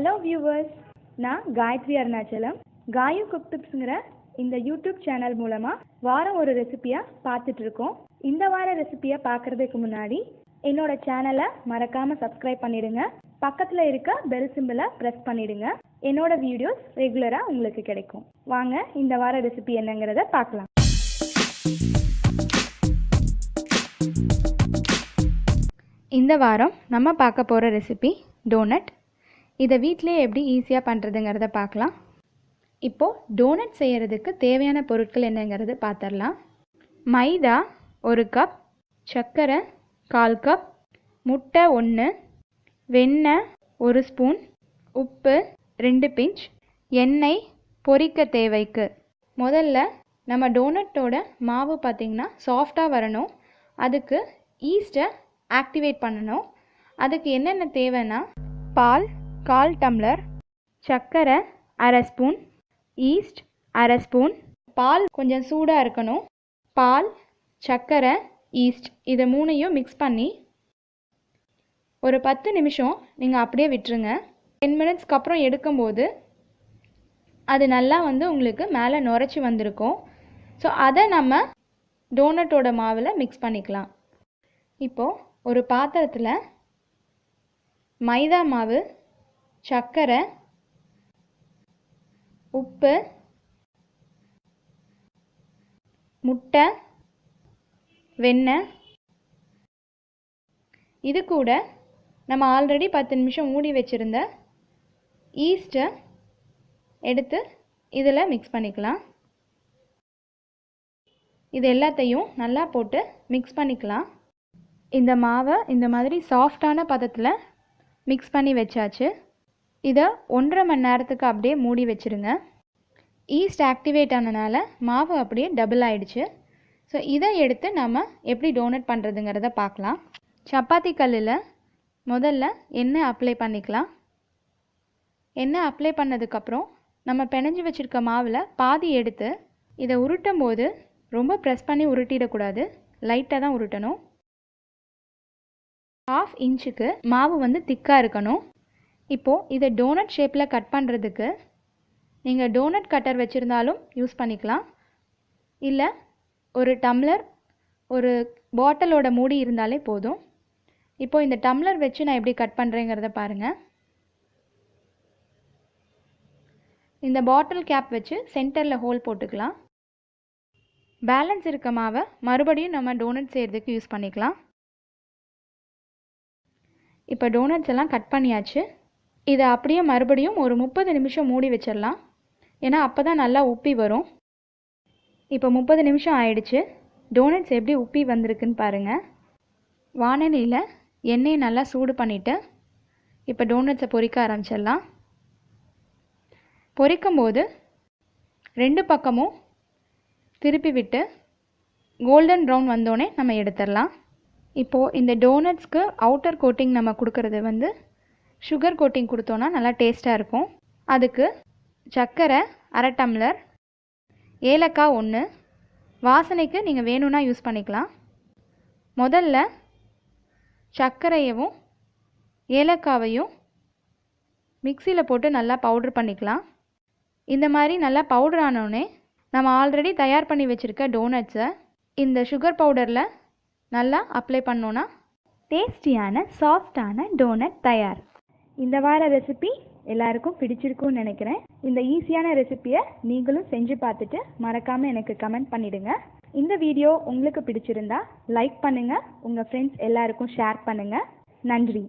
Hello viewers, நான் Gayatri Arunachalam. Gayu cook tipsங்கற இந்த YouTube channel மூலமா வாரம் ஒரு ரெசிபியா பார்த்துட்டு இருக்கோம். இந்த வார ரெசிபியை பார்க்கறதுக்கு முன்னாடி என்னோட சேனலை மறக்காம சப்ஸ்கிரைப் பண்ணிடுங்க. பக்கத்துல இருக்க பெல் சிம்பலை பிரஸ் பண்ணிடுங்க. என்னோட வீடியோஸ் ரெகுலரா உங்களுக்கு கிடைக்கும். வாங்க இந்த வார ரெசிபி என்னங்கறத பார்க்கலாம். இந்த வாரம் நம்ம பார்க்க போற ரெசிபி டோனட். இதை வீட்டிலே எப்படி ஈஸியாக பண்ணுறதுங்கிறத பார்க்கலாம். இப்போது டோனட் செய்கிறதுக்கு தேவையான பொருட்கள் என்னங்கிறது பார்த்துடலாம். மைதா 1 கப், சர்க்கரை 1/4 கப், முட்டை 1, வெண்ணெய் 1 ஸ்பூன், உப்பு 2 பிஞ்ச், எண்ணெய் பொரிக்க தேவைக்கு. முதல்ல நம்ம டோனட்டோட மாவு பார்த்திங்கன்னா சாஃப்டாக வரணும். அதுக்கு ஈஸ்ட்டை ஆக்டிவேட் பண்ணணும். அதுக்கு என்னென்ன தேவைன்னா பால் 1/4 டம்ளர், சர்க்கரை 1/2 ஸ்பூன், ஈஸ்ட் 1/2 ஸ்பூன். பால் கொஞ்சம் சூடாக இருக்கணும். பால், சர்க்கரை, ஈஸ்ட் இது மூணையும் மிக்ஸ் பண்ணி ஒரு 10 நிமிஷம் நீங்கள் அப்படியே விட்டுருங்க. 10 மினிட்ஸ்க்கு அப்புறம் எடுக்கும்போது அது நல்லா உங்களுக்கு மேலே நுரைச்சி வந்திருக்கும். ஸோ அதை நம்ம டோனட்டோட மாவில் மிக்ஸ் பண்ணிக்கலாம். இப்போது ஒரு பாத்திரத்தில் மைதா மாவு, சர்க்கரை, உப்பு, முட்டை, வெண்ணெய், இது கூட நம்ம ஆல்ரெடி 10 நிமிஷம் மூடி வச்சுருந்த ஈஸ்ட்டை எடுத்து இதில் மிக்ஸ் பண்ணிக்கலாம். இது எல்லாத்தையும் நல்லா போட்டு மிக்ஸ் பண்ணிக்கலாம். இந்த மாவை இந்த மாதிரி சாஃப்டான பதத்தில் மிக்ஸ் பண்ணி வச்சாச்சு. இதை 1.5 மணி நேரத்துக்கு அப்படியே மூடி வச்சுருங்க. ஈஸ்ட் ஆக்டிவேட் ஆனனால மாவு அப்படியே டபுள் ஆகிடுச்சு. ஸோ இதை எடுத்து நம்ம எப்படி டோனட் பண்ணுறதுங்கிறத பார்க்கலாம். சப்பாத்தி கல்லில் முதல்ல எண்ணெய் அப்ளை பண்ணிக்கலாம். எண்ணெய் அப்ளை பண்ணதுக்கப்புறம் நம்ம பிணைஞ்சி வச்சுருக்க மாவில் பாதி எடுத்து இதை உருட்டும் போது ரொம்ப ப்ரெஸ் பண்ணி உருட்டிடக்கூடாது, லைட்டாக தான் உருட்டணும். 1/2 இன்ச்சுக்கு மாவு திக்காக இருக்கணும். இப்போது இதை டோனட் ஷேப்பில் கட் பண்ணுறதுக்கு நீங்கள் டோனட் கட்டர் வச்சுருந்தாலும் யூஸ் பண்ணிக்கலாம். இல்லை ஒரு டம்ளர், ஒரு பாட்டிலோட மூடி இருந்தாலே போதும். இப்போது இந்த டம்ளர் வச்சு நான் எப்படி கட் பண்ணுறேங்கிறத பாருங்கள். இந்த பாட்டில் கேப் வச்சு சென்டரில் ஹோல் போட்டுக்கலாம். பேலன்ஸ் இருக்க மாவை மறுபடியும் நம்ம டோனட் செய்கிறதுக்கு யூஸ் பண்ணிக்கலாம். இப்போ டோனட்ஸ் எல்லாம் கட் பண்ணியாச்சு. இதை அப்படியே மறுபடியும் ஒரு 30 நிமிஷம் மூடி வச்சிடலாம். ஏன்னா அப்போ தான் நல்லா உப்பி வரும். இப்போ 30 நிமிஷம் ஆயிடுச்சு. டோனட்ஸ் எப்படி உப்பி வந்திருக்குன்னு பாருங்கள். வானலியில் எண்ணெயை நல்லா சூடு பண்ணிவிட்டு இப்போ டோனட்ஸை பொரிக்க ஆரம்பிச்சிடலாம். பொரிக்கும்போது 2 பக்கமும் திருப்பி விட்டு கோல்டன் ப்ரௌன் வந்தோடனே நம்ம எடுத்துடலாம். இப்போது இந்த டோனட்ஸ்க்கு அவுட்டர் கோட்டிங் நம்ம கொடுக்கறது சுகர் கோட்டிங் கொடுத்தோன்னா நல்லா டேஸ்ட்டாக இருக்கும். அதுக்கு சர்க்கரை 1/2 டம்ளர், ஏலக்காய் 1, வாசனைக்கு நீங்கள் வேணும்னா யூஸ் பண்ணிக்கலாம். முதல்ல சர்க்கரையவும் ஏலக்காவையும் மிக்சியில் போட்டு நல்லா பவுட்ரு பண்ணிக்கலாம். இந்த மாதிரி நல்லா பவுட்ரு ஆனோடனே நம்ம ஆல்ரெடி தயார் பண்ணி வச்சுருக்க டோனட்ஸை இந்த சுகர் பவுடரில் நல்லா அப்ளை பண்ணோன்னா டேஸ்டியான சாஃப்டான டோனட் தயார். இந்த வார ரெசிபி எல்லாருக்கும் பிடிச்சிருக்கும்னு நினைக்கிறேன். இந்த ஈஸியான ரெசிபியை நீங்களும் செஞ்சு பார்த்துட்டு மறக்காமல் எனக்கு கமெண்ட் பண்ணிவிடுங்க. இந்த வீடியோ உங்களுக்கு பிடிச்சிருந்தா லைக் பண்ணுங்கள், உங்கள் ஃப்ரெண்ட்ஸ் எல்லாருக்கும் ஷேர் பண்ணுங்கள். நன்றி.